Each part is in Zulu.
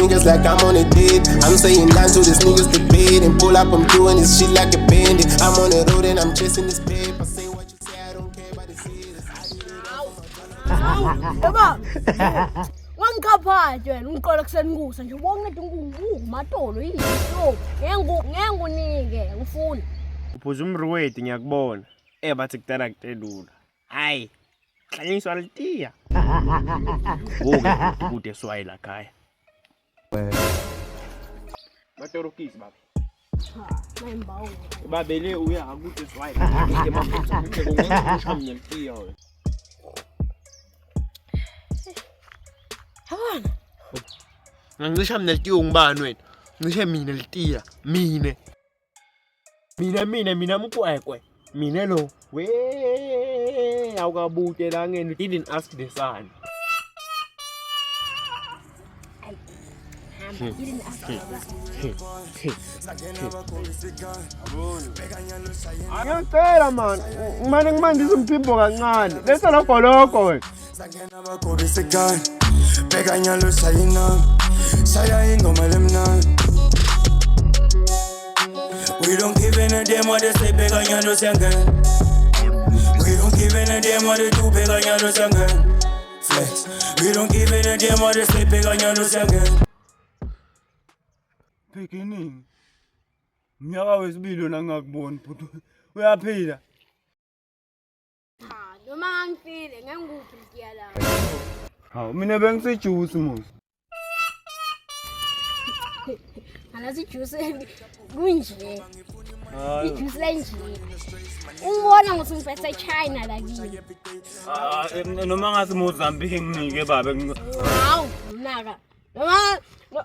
fingers like I'm on a date. I'm saying down to this niggas debate and pull up, I'm doing this shit like a bandit. I'm on the road and I'm chasing this babe. I say what you say, I don't care about the cities. Eba, wangikaphathi wena ungiqola kuseni kusa nje ubonke matolo yini so ngengunike ufuna uphuza umruwedi ngiyakubona bathi kudala kutelula hayi hlanyiswa litiya ngoku kude swai la khaya matorokisi baba mayimbawo babele uya kude swai ke mafutha kude ngomnchamnya litiya wena yabona ngangisha mina litiya ngibani wena ngishe mina litiya mina mkwekwe mina lo we awukabuke la ngene didn't ask the son Angiyacela man ngimane ngimandisa umphimbo kancane lesa logoloko wena Sakena bakobisa igani Bheka nyalo shayina Shaya ingoma lemnani We don't give in a damn what they say bheka nyalo siyangena We don't give in a damn what they do bheka nyalo siyangena Flex We don't give in a damn what they say bheka nyalo siyangena Beginning Mnyaka wesibili wena ngakuboni but uyaphila noma ngifile ngenguphi litiya la Hawu mina bengisejuice musi alazi juice kunje ijuice lenje ungibona ngothi ngiphethe China la kini noma ngase Mozambique nginike baba hawu mnaka noma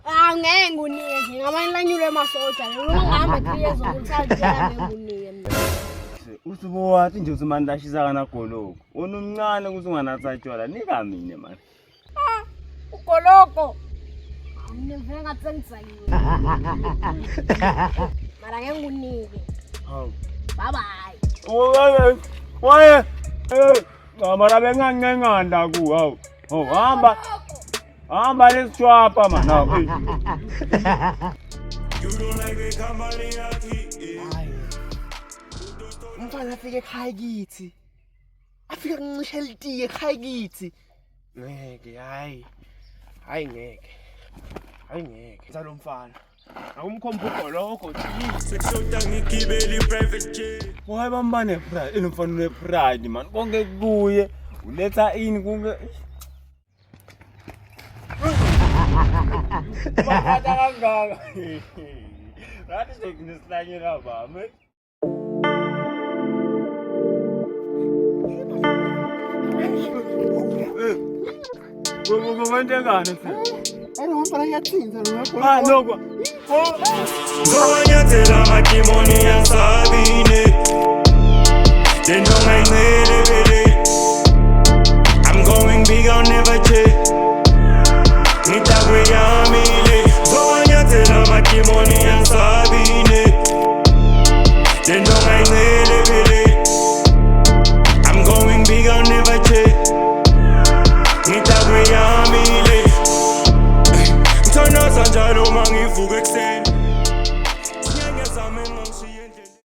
angeke ngunike nje ngamalanyule emasoja noma ngihamba 3 years ngithatha ngunike mina Usibo wathi nje usimandashisa kana goloko unomncane ukuthi unganathatshwala nika mina man ugoloko Amneve ngatsengitsayile mara ngeke ngunike hawu bye bye waye mara benganqenganda ku hawu hamba lesishwapa man hawu You don't like the company umfana afike ekhaya kithi afika ngishe litiya ekhaya kithi ngeke hayi ngeke zalo mfana akumkhomba ugoloko sekushota ngigibeli private jet waye bambane pride inomfana une pride man konke kuye uletha ini konke Bakata kangaka Rathi sekunesilanyela bami Ngokwentekana lokho Zonyathela amadimoni yasabine Tendo ngayincele I'm going big, I'll never change Nitakwe yamile Zonyathela amadimoni yasabine Tendo ngayincele I'm going big, I'll never change Nitakwe yamile Mthanda sanjalo mangivuka ekuseni Sinyenge zami ngishiye endleleni